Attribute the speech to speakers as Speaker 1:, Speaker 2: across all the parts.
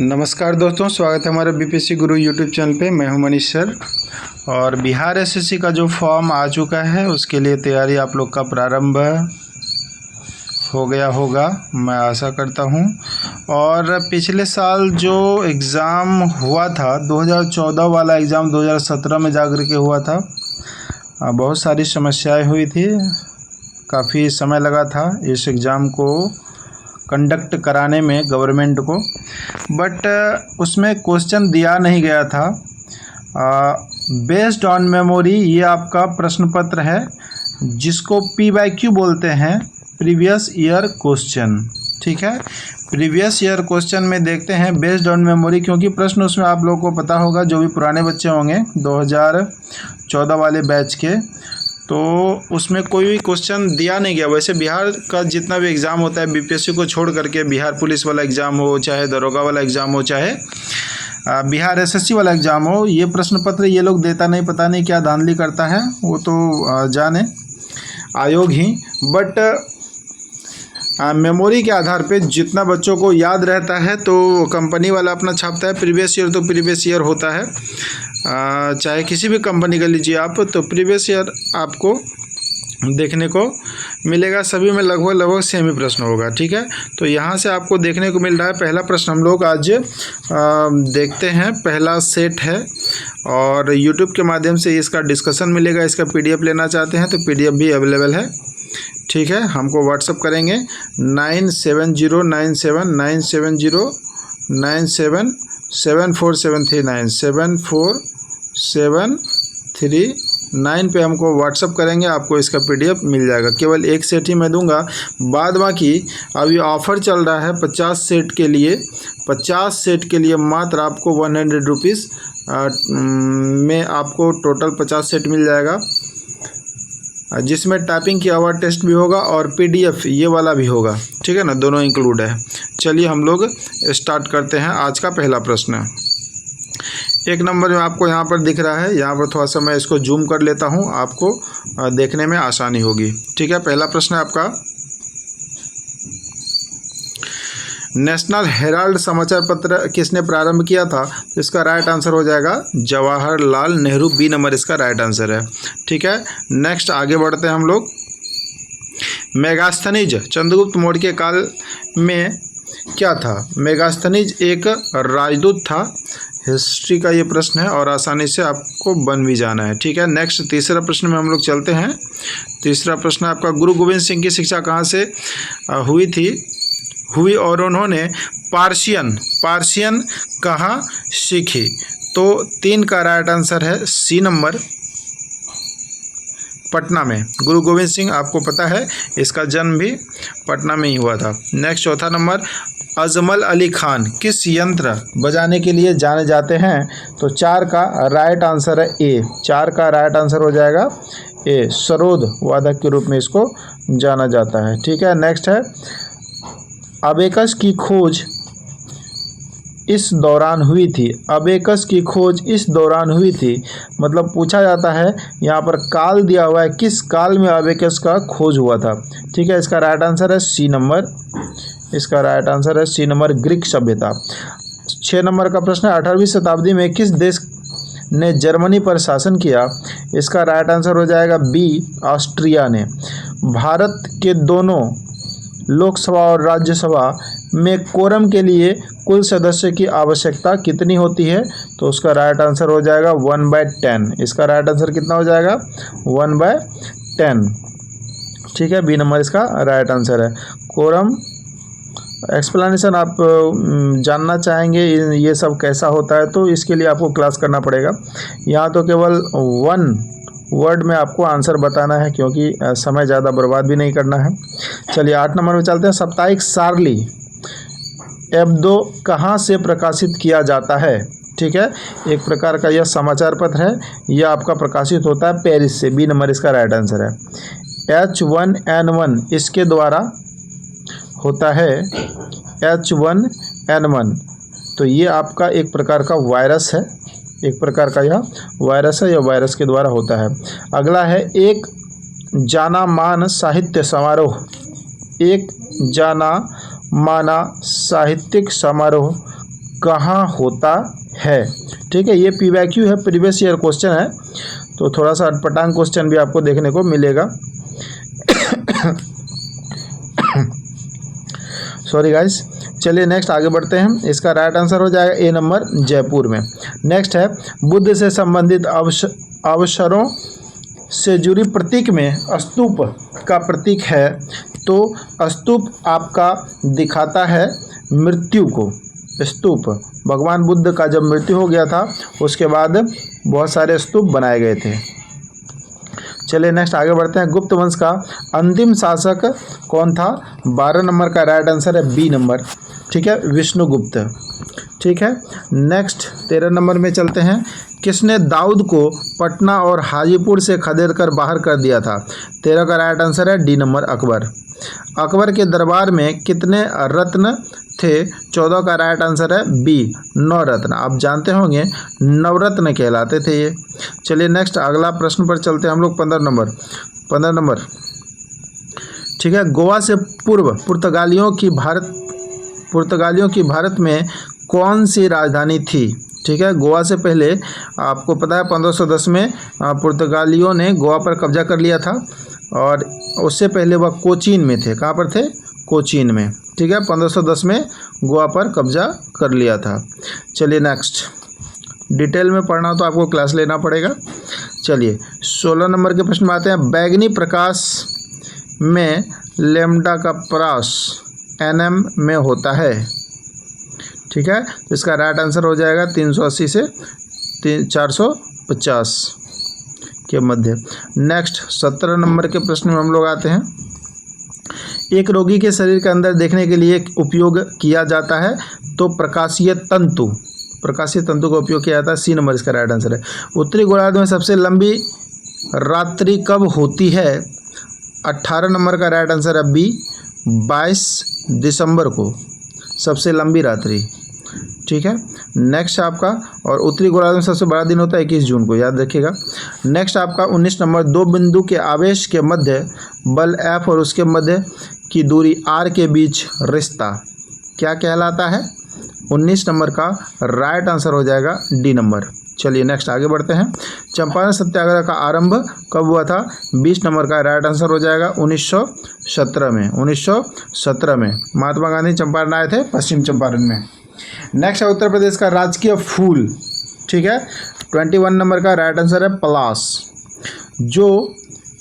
Speaker 1: नमस्कार दोस्तों, स्वागत है हमारे बीपीएससी गुरु यूट्यूब चैनल पे। मैं हूं मनीष सर। और बिहार एसएससी का जो फॉर्म आ चुका है उसके लिए तैयारी आप लोग का प्रारंभ हो गया होगा, मैं आशा करता हूं। और पिछले साल जो एग्ज़ाम हुआ था 2014 वाला एग्ज़ाम 2017 में जा कर के हुआ था, बहुत सारी समस्याएं हुई थी, काफ़ी समय लगा था इस एग्ज़ाम को कंडक्ट कराने में गवर्नमेंट को। बट उसमें क्वेश्चन दिया नहीं गया था बेस्ड ऑन मेमोरी। ये आपका प्रश्न पत्र है जिसको PYQ बोलते हैं, प्रीवियस ईयर क्वेश्चन। ठीक है, प्रीवियस ईयर क्वेश्चन में देखते हैं बेस्ड ऑन मेमोरी, क्योंकि प्रश्न उसमें आप लोगों को पता होगा, जो भी पुराने बच्चे होंगे 2014 वाले बैच के, तो उसमें कोई भी क्वेश्चन दिया नहीं गया। वैसे बिहार का जितना भी एग्ज़ाम होता है बीपीएससी को छोड़ करके, बिहार पुलिस वाला एग्ज़ाम हो, चाहे दरोगा वाला एग्ज़ाम हो, चाहे बिहार एसएससी वाला एग्ज़ाम हो, ये प्रश्न पत्र ये लोग देता नहीं, पता नहीं क्या धांधली करता है, वो तो जाने आयोग ही। बट मेमोरी के आधार पे जितना बच्चों को याद रहता है तो कंपनी वाला अपना छापता है। प्रीवियस ईयर तो प्रीवियस ईयर होता है, चाहे किसी भी कंपनी का लीजिए आप, तो प्रीवियस ईयर आपको देखने को मिलेगा। सभी में लगभग सेम ही प्रश्न होगा। ठीक है, तो यहाँ से आपको देखने को मिल रहा है। पहला प्रश्न हम लोग आज देखते हैं, पहला सेट है और YouTube के माध्यम से इसका डिस्कशन मिलेगा। इसका PDF लेना चाहते हैं तो PDF भी अवेलेबल है। ठीक है, हमको व्हाट्सअप करेंगे 9709797473974739 पे हमको व्हाट्सअप करेंगे, आपको इसका PDF मिल जाएगा। केवल एक सेट ही मैं दूंगा, बाद बाकी अभी ऑफ़र चल रहा है 50 सेट के लिए। 50 सेट के लिए मात्र आपको 100 रुपीज़ में आपको टोटल 50 सेट मिल जाएगा, जिसमें टाइपिंग की आवर टेस्ट भी होगा और PDF ये वाला भी होगा। ठीक है ना, दोनों इंक्लूड है। चलिए हम लोग स्टार्ट करते हैं। आज का पहला प्रश्न 1 नंबर में आपको यहाँ पर दिख रहा है, यहाँ पर थोड़ा सा मैं इसको जूम कर लेता हूँ, आपको देखने में आसानी होगी। ठीक है, पहला प्रश्न है आपका, नेशनल हेराल्ड समाचार पत्र किसने प्रारंभ किया था? तो इसका राइट आंसर हो जाएगा जवाहरलाल नेहरू। B नंबर इसका राइट आंसर है। ठीक है, नेक्स्ट आगे बढ़ते हैं हम लोग। मेगास्थनीज चंद्रगुप्त मौर्य के काल में क्या था? मेगास्थनीज एक राजदूत था। हिस्ट्री का ये प्रश्न है और आसानी से आपको बन भी जाना है। ठीक है, नेक्स्ट तीसरा प्रश्न में हम लोग चलते हैं। तीसरा प्रश्न आपका, गुरु गोविंद सिंह की शिक्षा कहाँ से हुई और उन्होंने पार्शियन कहाँ सीखी? तो 3 का राइट आंसर है C नंबर, पटना में। गुरु गोविंद सिंह आपको पता है, इसका जन्म भी पटना में ही हुआ था। नेक्स्ट चौथा नंबर, अजमल अली खान किस यंत्र बजाने के लिए जाने जाते हैं? तो 4 का राइट आंसर है A। 4 का राइट आंसर हो जाएगा A, सरोद वादक के रूप में इसको जाना जाता है। ठीक है, नेक्स्ट है, अबेकस की खोज इस दौरान हुई थी। अबेकस की खोज इस दौरान हुई थी, मतलब पूछा जाता है, यहाँ पर काल दिया हुआ है, किस काल में अबेकस का खोज हुआ था? ठीक है, इसका राइट आंसर है C नंबर, इसका राइट आंसर है C नंबर, ग्रीक सभ्यता। 6 नंबर का प्रश्न है, 18वीं शताब्दी में किस देश ने जर्मनी पर शासन किया? इसका राइट आंसर हो जाएगा B, ऑस्ट्रिया ने। भारत के दोनों लोकसभा और राज्यसभा में कोरम के लिए कुल सदस्य की आवश्यकता कितनी होती है? तो उसका राइट आंसर हो जाएगा 1/10। इसका राइट आंसर कितना हो जाएगा? 1/10। ठीक है, B नंबर इसका राइट आंसर है। कोरम एक्सप्लेनेशन आप जानना चाहेंगे ये सब कैसा होता है, तो इसके लिए आपको क्लास करना पड़ेगा। यहाँ तो केवल 1 वर्ड में आपको आंसर बताना है, क्योंकि समय ज़्यादा बर्बाद भी नहीं करना है। चलिए 8 नंबर में चलते हैं। साप्ताहिक सार्ली एब्दो कहाँ से प्रकाशित किया जाता है? ठीक है, एक प्रकार का यह समाचार पत्र है, यह आपका प्रकाशित होता है पेरिस से। B नंबर इसका राइट आंसर है। H1N1 इसके द्वारा होता है, H1N1, तो ये आपका एक प्रकार का वायरस है, एक प्रकार का यह वायरस है, यह वायरस के द्वारा होता है। अगला है, एक जाना मान साहित्य समारोह। एक जाना माना साहित्यिक समारोह कहाँ होता है। ठीक है, ये PYQ है, प्रीवियस ईयर क्वेश्चन है, तो थोड़ा सा अटपटांग क्वेश्चन भी आपको देखने को मिलेगा। Sorry guys. चलिए नेक्स्ट आगे बढ़ते हैं। इसका राइट आंसर हो जाएगा ए नंबर, जयपुर में। नेक्स्ट है बुद्ध से संबंधित अवसरों से जुड़ी प्रतीक में स्तूप का प्रतीक है, तो स्तूप आपका दिखाता है मृत्यु को। स्तूप, भगवान बुद्ध का जब मृत्यु हो गया था उसके बाद बहुत सारे स्तूप बनाए गए थे। चलिए नेक्स्ट आगे बढ़ते हैं। गुप्त वंश का अंतिम शासक कौन था? 12 नंबर का राइट आंसर है बी नंबर। ठीक है, विष्णुगुप्त। ठीक है, नेक्स्ट 13 नंबर में चलते हैं। किसने दाऊद को पटना और हाजीपुर से खदेड़ कर बाहर कर दिया था? 13 का राइट आंसर है डी नंबर, अकबर। अकबर के दरबार में कितने रत्न थे? 14 का राइट आंसर है बी, 9 रत्न। आप जानते होंगे नवरत्न कहलाते थे ये। चलिए नेक्स्ट अगला प्रश्न पर चलते हैं हम लोग। 15 नंबर। ठीक है, गोवा से पूर्व पुर्तगालियों की भारत में कौन सी राजधानी थी? ठीक है, गोवा से पहले आपको पता है 1510 में पुर्तगालियों ने गोवा पर कब्जा कर लिया था, और उससे पहले वह कोचीन में थे। कहाँ पर थे? कोचीन में। ठीक है, 1510 में गोवा पर कब्जा कर लिया था। चलिए नेक्स्ट, डिटेल में पढ़ना तो आपको क्लास लेना पड़ेगा। चलिए 16 नंबर के प्रश्न में आते हैं। बैगनी प्रकाश में लैम्ब्डा का परास nm में होता है। ठीक है, इसका राइट आंसर हो जाएगा 380 से 450 के मध्य। नेक्स्ट 17 नंबर के प्रश्न में हम लोग आते हैं। एक रोगी के शरीर के अंदर देखने के लिए उपयोग किया जाता है, तो प्रकाशीय तंतु का उपयोग किया जाता है। सी नंबर इसका राइट आंसर है। उत्तरी गोलार्ध में सबसे लंबी रात्रि कब होती है? 18 नंबर का राइट आंसर है बी, 22 दिसंबर को सबसे लंबी रात्रि। ठीक है, नेक्स्ट आपका, और उत्तरी गोलार्ध में सबसे बड़ा दिन होता है 21 जून को, याद रखिएगा। नेक्स्ट आपका 19 नंबर। दो बिंदु के आवेश के मध्य बल F और उसके मध्य की दूरी R के बीच रिश्ता क्या कहलाता है? 19 नंबर का राइट आंसर हो जाएगा डी नंबर। चलिए नेक्स्ट आगे बढ़ते हैं। चंपारण सत्याग्रह का आरंभ कब हुआ था? 20 नंबर का राइट आंसर हो जाएगा 1917 में। 1917 में महात्मा गांधी चंपारण आए थे, पश्चिम चंपारण में। नेक्स्ट है उत्तर प्रदेश का राजकीय फूल। ठीक है, 21 नंबर का राइट आंसर है पलाश, जो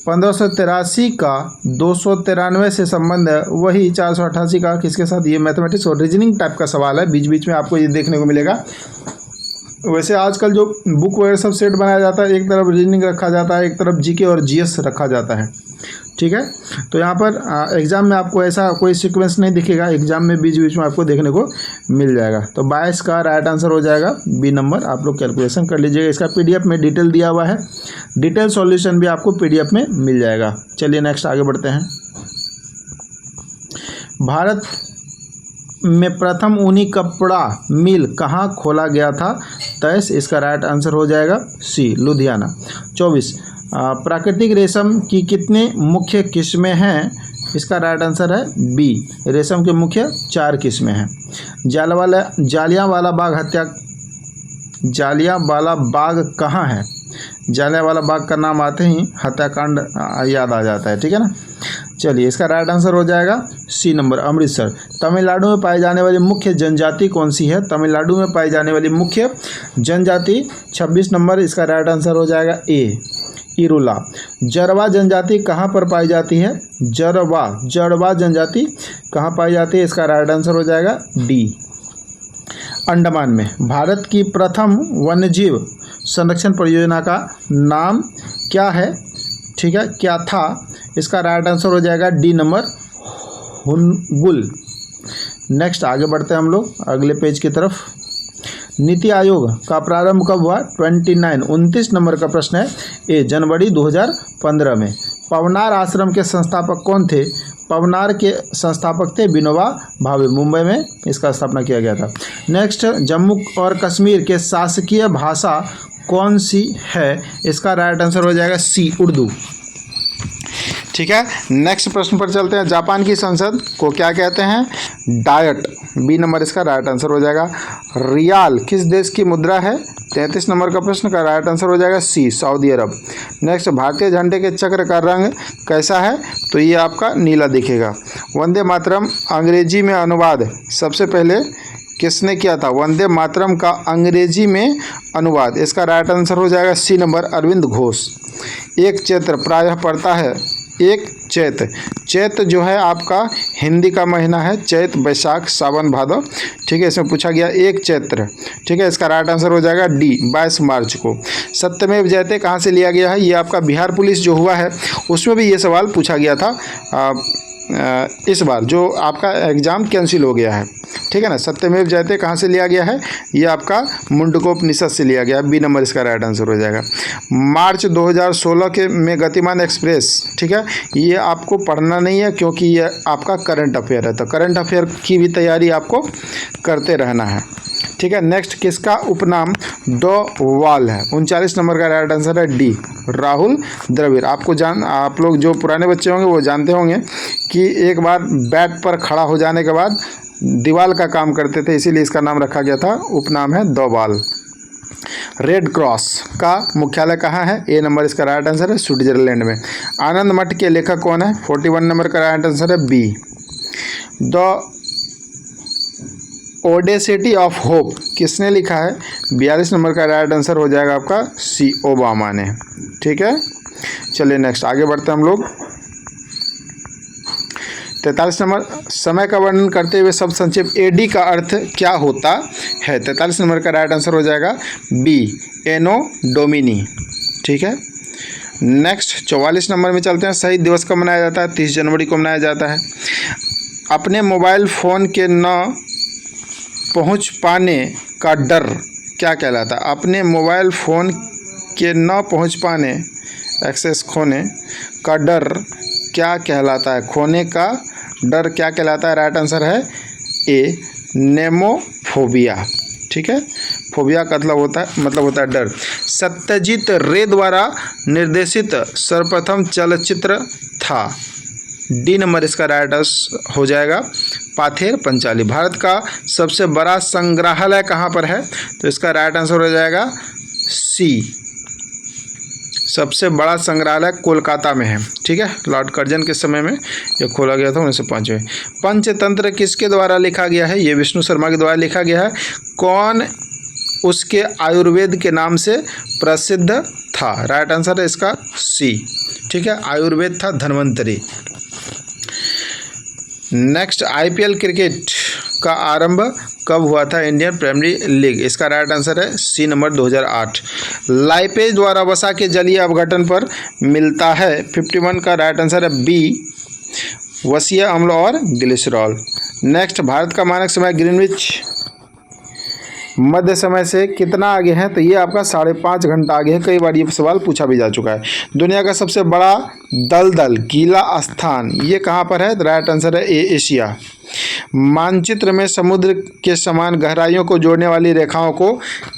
Speaker 1: 1583 का 293 से संबंध है, वही 488 का किसके साथ? ये मैथमेटिक्स और रीजनिंग टाइप का सवाल है, बीच बीच में आपको ये देखने को मिलेगा। वैसे आजकल जो बुक वगैरह सब सेट बनाया जाता है, एक तरफ रीजनिंग रखा जाता है, एक तरफ जीके और जीएस रखा जाता है। ठीक है, तो यहाँ पर एग्ज़ाम में आपको ऐसा कोई सीक्वेंस नहीं दिखेगा, एग्जाम में बीच बीच में आपको देखने को मिल जाएगा। तो 22 का राइट आंसर हो जाएगा बी नंबर। आप लोग कैलकुलेशन कर लीजिएगा। इसका पीडीएफ में डिटेल दिया हुआ है, डिटेल सॉल्यूशन भी आपको पीडीएफ में मिल जाएगा। चलिए नेक्स्ट आगे बढ़ते हैं। भारत में प्रथम ऊनी कपड़ा मिल कहाँ खोला गया था? 23 इसका राइट आंसर हो जाएगा सी, लुधियाना। 24 प्राकृतिक रेशम की कितनी मुख्य किस्में हैं? इसका राइट आंसर है बी, रेशम के मुख्य 4 किस्में हैं। जालियांवाला बाग कहाँ है? जालियांवाला बाग का नाम आते ही हत्याकांड याद आ जाता है। ठीक है ना। चलिए इसका राइट आंसर हो जाएगा सी नंबर, अमृतसर। तमिलनाडु में पाई जाने वाली मुख्य जनजाति कौन सी है? तमिलनाडु में पाई जाने वाली मुख्य जनजाति 26 नंबर, इसका राइट आंसर हो जाएगा ए, इरुला। जड़वा जनजाति कहाँ पर पाई जाती है? जड़वा जनजाति कहाँ पाई जाती है? इसका राइट आंसर हो जाएगा डी, अंडमान में। भारत की प्रथम वन्यजीव संरक्षण परियोजना का नाम क्या है? ठीक है, क्या था? इसका राइट आंसर हो जाएगा डी नंबर, हुनगुल। नेक्स्ट आगे बढ़ते हैं हम लोग अगले पेज की तरफ। नीति आयोग का प्रारंभ कब हुआ? 29 नंबर का प्रश्न है ए, जनवरी 2015 में। पवनार आश्रम के संस्थापक कौन थे? पवनार के संस्थापक थे विनोबा भावे, मुंबई में इसका स्थापना किया गया था। नेक्स्ट, जम्मू और कश्मीर के शासकीय भाषा कौन सी है? इसका राइट आंसर हो जाएगा सी, उर्दू। ठीक है, नेक्स्ट प्रश्न पर चलते हैं। जापान की संसद को क्या कहते हैं? डायट। बी नंबर इसका राइट आंसर हो जाएगा। रियाल किस देश की मुद्रा है? 33 नंबर का प्रश्न का राइट आंसर हो जाएगा सी, सऊदी अरब। नेक्स्ट, भारतीय झंडे के चक्र का रंग कैसा है? तो ये आपका नीला दिखेगा। वंदे मातरम अंग्रेजी में अनुवाद सबसे पहले किसने किया था? वंदे मातरम का अंग्रेजी में अनुवाद, इसका राइट आंसर हो जाएगा सी नंबर, अरविंद घोष। एक चैत्र प्रायः पड़ता है, एक चैत, चैत जो है आपका हिंदी का महीना है, चैत बैसाख सावन भादव। ठीक है, इसमें पूछा गया एक चैत्र। ठीक है, इसका राइट आंसर हो जाएगा डी, 22 मार्च को। सत्यमेव जयते कहाँ से लिया गया है? ये आपका बिहार पुलिस जो हुआ है उसमें भी ये सवाल पूछा गया था। इस बार जो आपका एग्ज़ाम कैंसिल हो गया है। ठीक है ना, सत्यमेव जयते कहाँ से लिया गया है? ये आपका मुंडकोपनिषद से लिया गया है। बी नंबर इसका राइट आंसर हो जाएगा। मार्च 2016 के में गतिमान एक्सप्रेस, ठीक है, ये आपको पढ़ना नहीं है क्योंकि ये आपका करंट अफेयर है, तो करंट अफेयर की भी तैयारी आपको करते रहना है। ठीक है, नेक्स्ट, किसका उपनाम द वॉल है? 39 नंबर का राइट आंसर है डी, राहुल द्रविड़। आप लोग जो पुराने बच्चे होंगे वो जानते होंगे कि एक बार बैट पर खड़ा हो जाने के बाद दीवार का काम करते थे, इसीलिए इसका नाम रखा गया था, उपनाम है द वॉल। रेड क्रॉस का मुख्यालय कहाँ है? ए नंबर इसका राइट आंसर है, स्विट्जरलैंड में। आनंद मठ के लेखक कौन है? 41 नंबर का राइट आंसर है B. The audacity of hope किसने लिखा है? 42 नंबर का राइट आंसर हो जाएगा आपका सी, ओबामा ने। ठीक है, चलिए नेक्स्ट आगे बढ़ते हैं हम लोग। 43 नंबर, समय का वर्णन करते हुए शब्द संक्षेप एडी का अर्थ क्या होता है? 43 नंबर का राइट आंसर हो जाएगा बी, एनो डोमिनी। ठीक है, नेक्स्ट 44 नंबर में चलते हैं। शहीद दिवस कब मनाया जाता है? 30 जनवरी को मनाया जाता है। अपने मोबाइल फ़ोन के न पहुंच पाने का डर क्या कहलाता है? अपने मोबाइल फ़ोन के न पहुंच पाने, एक्सेस खोने का डर क्या कहलाता है? खोने का डर क्या कहलाता है? राइट आंसर है ए, नेमोफोबिया। ठीक है, फोबिया का मतलब होता है डर। सत्यजीत रे द्वारा निर्देशित सर्वप्रथम चलचित्र था? डी नंबर इसका राइट आंसर हो जाएगा, पाथेर पंचाली। भारत का सबसे बड़ा संग्रहालय कहाँ पर है? तो इसका राइट आंसर हो जाएगा सी, सबसे बड़ा संग्रहालय कोलकाता में है। ठीक है, लॉर्ड कर्जन के समय में यह खोला गया था 1905 में। पंचतंत्र किसके द्वारा लिखा गया है? ये विष्णु शर्मा के द्वारा लिखा गया है। कौन उसके आयुर्वेद के नाम से प्रसिद्ध था? राइट आंसर है इसका सी। ठीक है, आयुर्वेद था धन्वंतरी। नेक्स्ट, आईपीएल क्रिकेट का आरंभ कब हुआ था? इंडियन प्रीमियर लीग, इसका राइट आंसर है सी नंबर, 2008। लाइपेज द्वारा वसा के जलीय अपघटन पर मिलता है? 51 का राइट आंसर है बी, वसीय अम्ल और ग्लिसरॉल। नेक्स्ट, भारत का मानक समय ग्रीनविच मध्य समय से कितना आगे है? तो ये आपका 5.5 घंटा आगे है। कई बार ये सवाल पूछा भी जा चुका है। दुनिया का सबसे बड़ा दलदल गीला स्थान ये कहाँ पर है? राइट आंसर है ए, एशिया। मानचित्र में समुद्र के समान गहराइयों को जोड़ने वाली रेखाओं को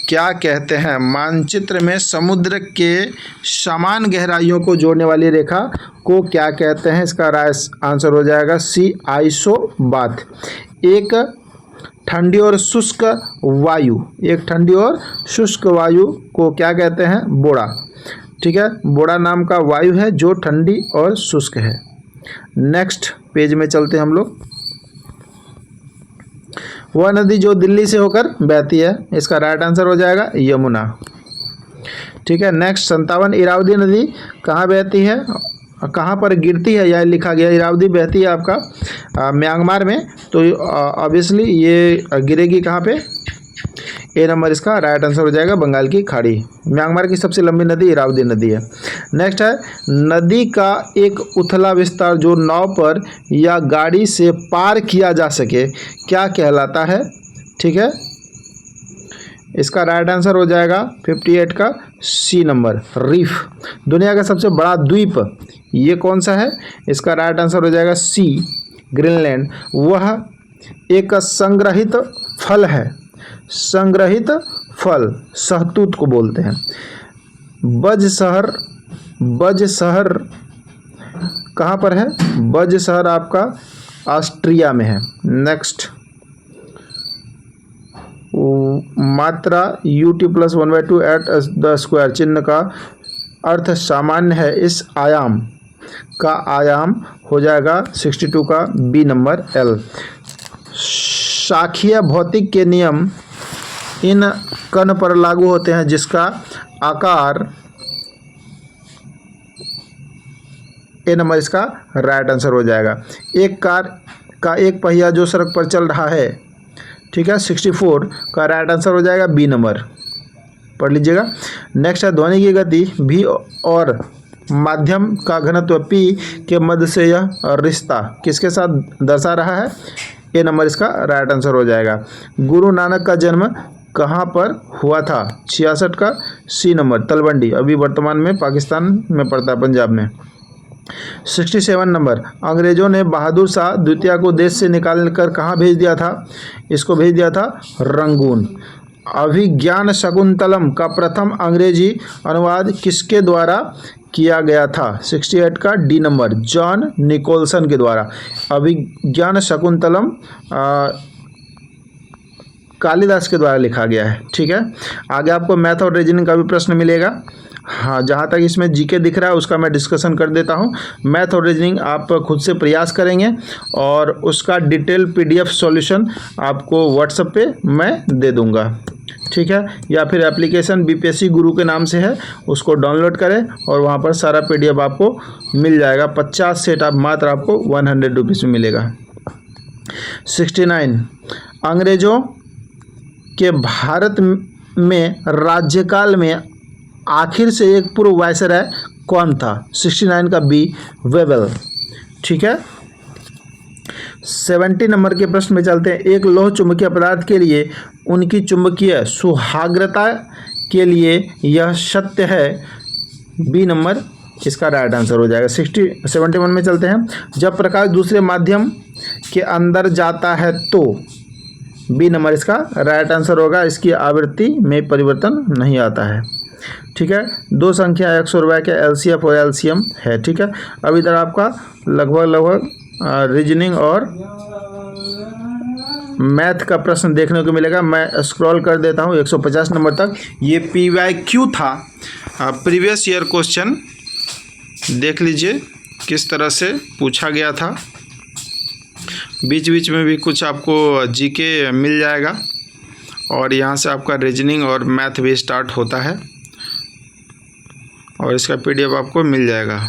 Speaker 1: क्या कहते हैं? मानचित्र में समुद्र के समान गहराइयों को जोड़ने वाली रेखा को क्या कहते हैं? इसका राइट आंसर हो जाएगा सी, आइसोबाथ। एक ठंडी और शुष्क वायु, एक ठंडी और शुष्क वायु को क्या कहते हैं? बोड़ा। ठीक है, बोड़ा नाम का वायु है जो ठंडी और शुष्क है। नेक्स्ट पेज में चलते हैं हम लोग। वह नदी जो दिल्ली से होकर बहती है, इसका राइट आंसर हो जाएगा यमुना। ठीक है, नेक्स्ट 57 इरावदी नदी कहाँ बहती है, कहाँ पर गिरती है? यह लिखा गया इरावदी बहती है आपका म्यांमार में, तो ऑब्वियसली ये गिरेगी कहाँ पे? ए नंबर इसका राइट आंसर हो जाएगा बंगाल की खाड़ी। म्यांमार की सबसे लंबी नदी इरावदी नदी है। नेक्स्ट है, नदी का एक उथला विस्तार जो नाव पर या गाड़ी से पार किया जा सके क्या कहलाता है? ठीक है, इसका राइट आंसर हो जाएगा 58 का सी नंबर, रीफ। दुनिया का सबसे बड़ा द्वीप ये कौन सा है? इसका राइट आंसर हो जाएगा सी, ग्रीनलैंड। वह एक संग्रहित फल है, संग्रहित फल शहतूत को बोलते हैं। बज शहर कहाँ पर है? बज शहर आपका ऑस्ट्रिया में है। नेक्स्ट, मात्रा ut + 1/2 एट द स्क्वायर चिन्ह का अर्थ सामान्य है, इस आयाम का आयाम हो जाएगा 62 का बी नंबर L। शाखीय भौतिक के नियम इन कण पर लागू होते हैं जिसका आकार ए नंबर इसका राइट आंसर हो जाएगा। एक कार का एक पहिया जो सड़क पर चल रहा है, ठीक है, 64 का राइट आंसर हो जाएगा बी नंबर, पढ़ लीजिएगा। नेक्स्ट है ध्वनि की गति v और माध्यम का घनत्व p के मध्य से यह रिश्ता किसके साथ दर्शा रहा है? ए नंबर इसका राइट आंसर हो जाएगा। गुरु नानक का जन्म कहाँ पर हुआ था? 66 का सी नंबर तलवंडी, अभी वर्तमान में पाकिस्तान में पड़ता है, पंजाब में। 67 नंबर, अंग्रेजों ने बहादुर शाह द्वितीय को देश से निकाल कर कहाँ भेज दिया था? इसको भेज दिया था रंगून। अभिज्ञान शकुंतलम का प्रथम अंग्रेजी अनुवाद किसके द्वारा किया गया था? 68 का डी नंबर जॉन निकोलसन के द्वारा। अभिज्ञान शकुंतलम कालिदास के द्वारा लिखा गया है, ठीक है। आगे आपको मैथ और रीजनिंग का भी प्रश्न मिलेगा। हाँ, जहाँ तक इसमें जीके दिख रहा है उसका मैं डिस्कशन कर देता हूँ। मैथ और रीजनिंग आप खुद से प्रयास करेंगे और उसका डिटेल पीडीएफ सॉल्यूशन आपको व्हाट्सएप पे मैं दे दूँगा, ठीक है। या फिर एप्लीकेशन बीपीएससी गुरु के नाम से है, उसको डाउनलोड करें और वहाँ पर सारा पीडीएफ आपको मिल जाएगा। 50 सेट आप मात्र आपको 100 रुपीज़ में मिलेगा। 69, अंग्रेजों के भारत में राज्यकाल में आखिर से एक पूर्व वायसराय कौन था? 69 का बी वेबल, ठीक है। 70 नंबर के प्रश्न में चलते हैं। एक लौह चुंबकीय पदार्थ के लिए उनकी चुंबकीय सुहाग्रता के लिए यह सत्य है, बी नंबर इसका राइट आंसर हो जाएगा। 71 में चलते हैं। जब प्रकाश दूसरे माध्यम के अंदर जाता है तो बी नंबर इसका राइट आंसर होगा, इसकी आवृत्ति में परिवर्तन नहीं आता है, ठीक है। दो संख्या 100 रुपये के एलसीएफ और एलसीएम है, ठीक है। अब इधर आपका लगभग रीजनिंग और मैथ का प्रश्न देखने को मिलेगा। मैं स्क्रॉल कर देता हूँ 150 नंबर तक। ये PYQ था, प्रीवियस ईयर क्वेश्चन देख लीजिए किस तरह से पूछा गया था। बीच बीच में भी कुछ आपको जीके मिल जाएगा और यहाँ से आपका रीजनिंग और मैथ भी स्टार्ट होता है और इसका पीडीएफ आपको मिल जाएगा।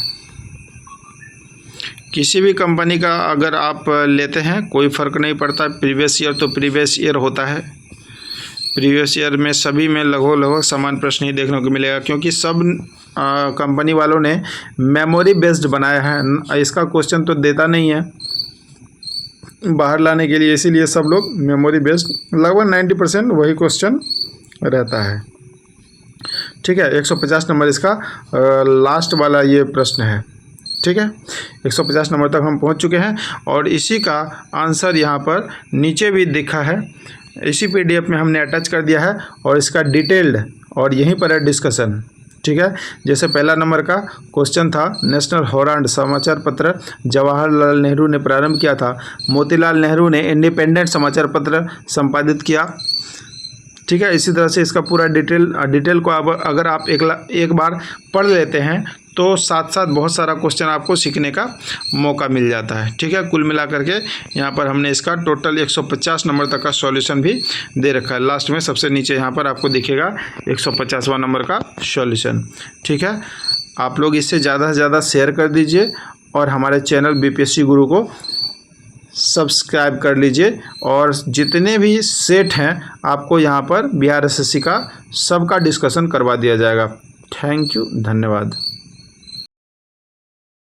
Speaker 1: किसी भी कंपनी का अगर आप लेते हैं कोई फ़र्क नहीं पड़ता, प्रीवियस ईयर तो प्रीवियस ईयर होता है। प्रीवियस ईयर में सभी में लगभग समान प्रश्न ही देखने को मिलेगा, क्योंकि सब कंपनी वालों ने मेमोरी बेस्ड बनाया है। इसका क्वेश्चन तो देता नहीं है बाहर लाने के लिए, इसीलिए सब लोग मेमोरी बेस्ड लगभग 90% वही क्वेश्चन रहता है, ठीक है। 150 नंबर इसका लास्ट वाला ये प्रश्न है, ठीक है। 150 नंबर तक हम पहुंच चुके हैं और इसी का आंसर यहाँ पर नीचे भी दिखा है, इसी पीडीएफ में हमने अटैच कर दिया है और इसका डिटेल्ड और यहीं पर है डिस्कशन, ठीक है। जैसे पहला नंबर का क्वेश्चन था, नेशनल हेराल्ड समाचार पत्र जवाहरलाल नेहरू ने प्रारंभ किया था। मोतीलाल नेहरू ने इंडिपेंडेंट समाचार पत्र संपादित किया, ठीक है। इसी तरह से इसका पूरा डिटेल को अगर आप एक बार पढ़ लेते हैं तो साथ साथ बहुत सारा क्वेश्चन आपको सीखने का मौका मिल जाता है, ठीक है। कुल मिलाकर के यहाँ पर हमने इसका टोटल 150 नंबर तक का सॉल्यूशन भी दे रखा है। लास्ट में सबसे नीचे यहाँ पर आपको दिखेगा 150वां नंबर का सॉल्यूशन, ठीक है। आप लोग इससे ज़्यादा से ज़्यादा शेयर कर दीजिए और हमारे चैनल बीपीएससी गुरु को सब्सक्राइब कर लीजिए और जितने भी सेट हैं आपको यहाँ पर बिहार एसएससी का सबका डिस्कशन करवा दिया जाएगा। थैंक यू, धन्यवाद।